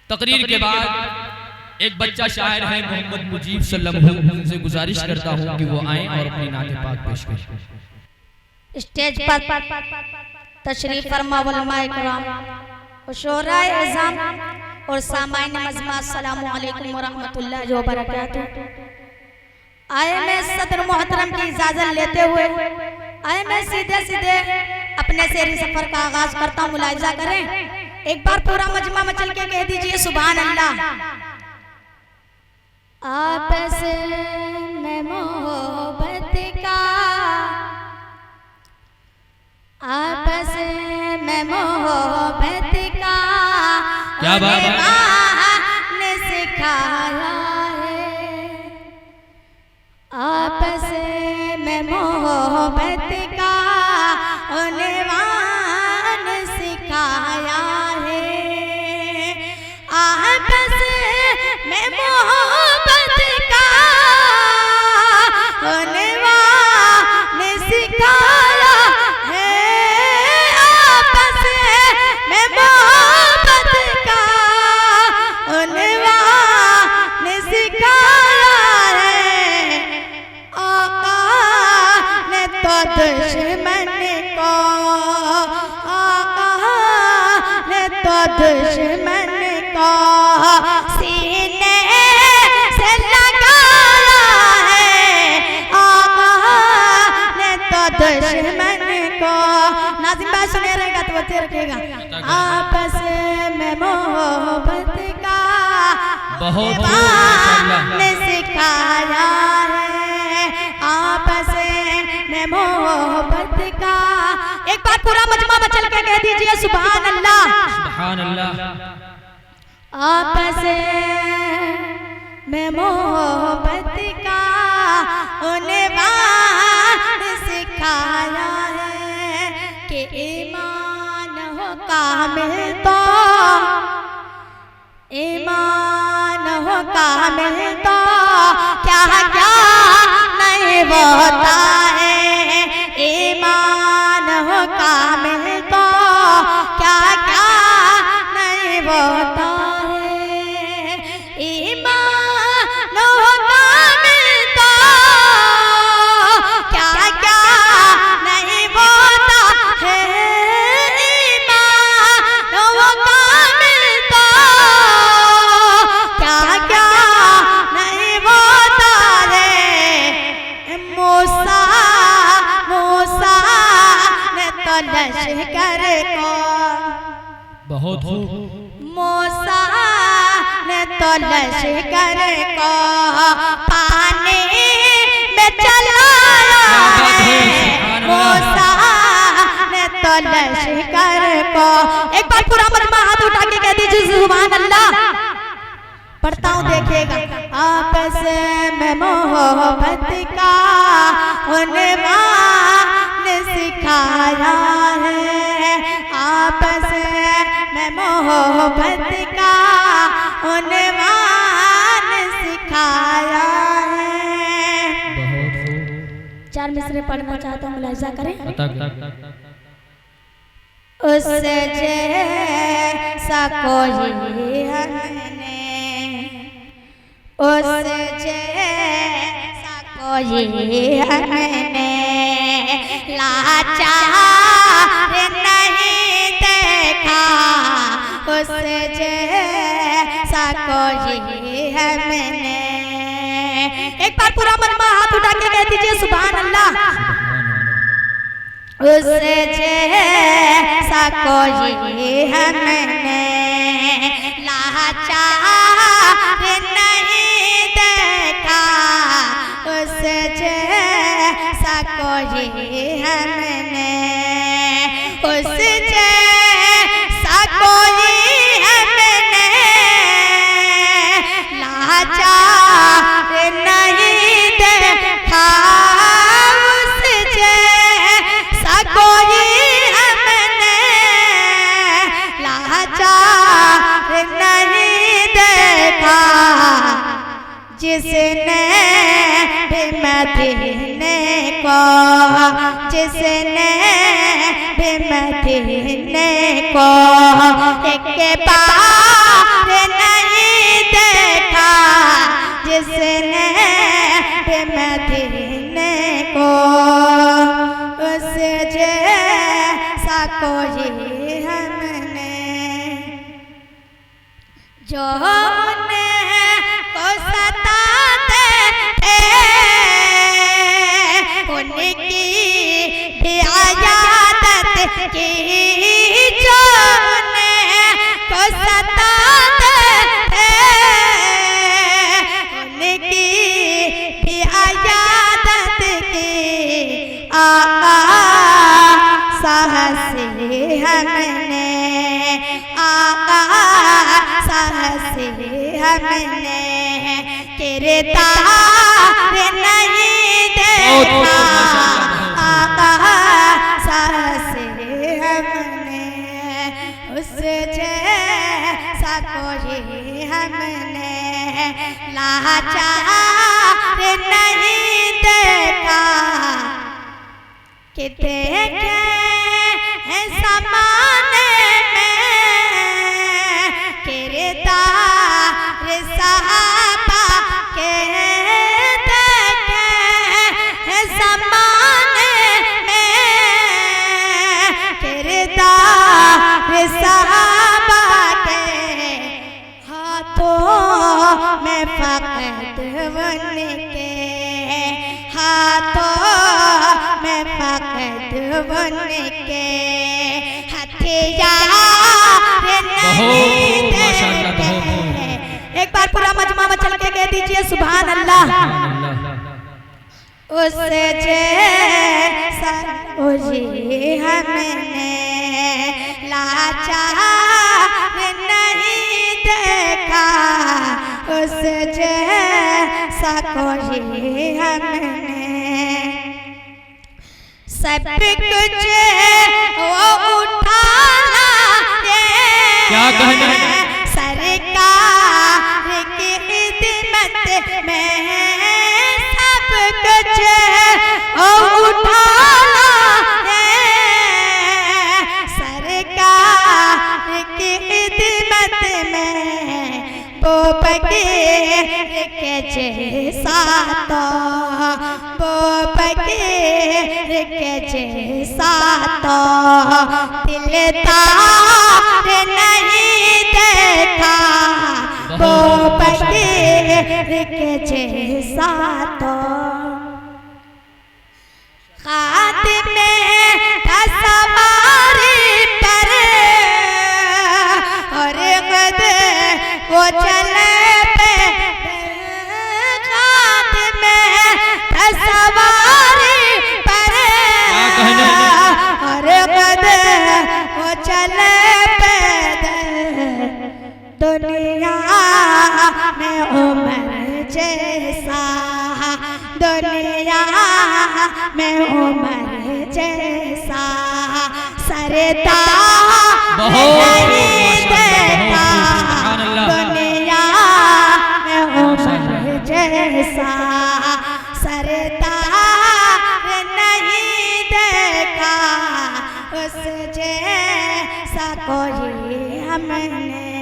तकरीर के बाद एक बच्चा शायर है मोहम्मद मुजीब सल्लल्लाहु अलैहि वसल्लम, उनसे गुजारिश करता हूँ कि वो आए और अपनी नाते पाक पेश करें। स्टेज पर तशरीफ फरमा उलमाए किराम और शोराए अज़म और सामाईन मजमा, अस्सलामु अलैकुम व रहमतुल्लाहि व बरकातुहू। आए मैं सदर मोहतरम की इजाजत लेते हुए आए मैं सीधे सीधे अपने शेरी सफर का आगाज करता हूँ। मुलाहिजा करें, एक बार पूरा मजमा मचल के कह दीजिए सुभान अल्लाह। आपस में मोहब्बत का, आपस में मोहब्बत का क्या बात ने सिखाया है। आपस में मोहब्बत का उन्वान सिखाया है। आपस में मोहब्बत का उन्वान सिखाया है। आपस में मोहब्बत का उन्वान सिखाया है। आका ने तो दुश्मन को, आका ने तो दुश्मन को सीने से लगाया है। आका ने तो दुश्मन को, नाज़िम भाई सुने रहेगा तो बच्चे रखेगा। आपस में मोहब्बत का बहुत ने सिखाया है। आपस में मोहब्बत का, एक बार पूरा मजमा मचल के कह दीजिए सुभान अल्लाह। सुभान अल्लाह। आपस में मोहब्बत का उन्वान सिखाया है कि ईमान हो कामिल तो, ईमान हो कामिल तो क्या क्या नहीं होता है। ईमान हो कामिल तो क्या क्या नहीं होता है। ईमान हो कामिल तो क्या क्या नहीं होता है। ईमान हो कामिल तो क्या क्या नहीं होता है। मूसा मूसा ने तो लश्कर को, बहुत खूब। मूसा ने तो लश्कर को पानी में चलाया है। मूसा ने तो लश्कर को, एक बार पूरा मजमा हाथ उठा के कह दीजिए सुभान अल्लाह। पढ़ता हूँ देखिएगा। आपस में मोहब्बत का उन्वान सिखाया है। आपस में मोहब्बत का उन्वान सिखाया है। बहुत खूब। चार मिसरे पढ़ना चाहता हूँ, मुलाहिजा करें। बता। उससे जैसा कोई हमने, उससे जैसा कोई हमने लाचार नहीं देखा। उससे जैसा कोई हमने, एक बार पूरा मजमा हाथ उठा के कह दीजिए सुभान अल्लाह। उससे जैसा कोई हमने लाचार नहीं देखा। उससे जैसा कोई हमने, उससे जैसा कोई हमने लाचार नहीं देखा। कोई हमने लाचार नहीं देखा। जिसने भी मदीने को, जिसने भी मदीने को एक बार कोई हमने जो को सताते थे उनकी भी आयादत की जो को सताते थे उनकी भी आयादत की आका साहस हमने आका साहस हमने किरदार नहीं देखा आका साहस हमने उस जैसा कोई हमने लाचार नहीं देखा कि देखे हैं ज़माने में किरदार सहाबा के देखे हैं ज़माने में किरदार सहाबा के हाथों में फकत उनके हाथों में फकत उनके हथियार नहीं देते। एक बार पूरा मजमा में चल के कह दीजिए सुभान अल्लाह। उस जैसा कोई हमने लाचार नहीं देखा उस जैसा कोई हमने सब कुछ वो उठा लाए क्या कहना है सरकार की खिदमत में सब कुछ वो उठा लाए सरकार की खिदमत में वो फकीर के जैसा तो वो फकीर के जैसा तो दिलदार नहीं देखा वो फकीर के जैसा तो खातिमे सवारी पर और खुद वो चले पे खातिमे सवारी पर और खुद वो चले पैदल दुनिया में उमर जैसा दुनिया में उमर जैसा सरदार नहीं देखा दुनिया में उमर जैसा सरदार नहीं देखा उस जैसा कोई हमने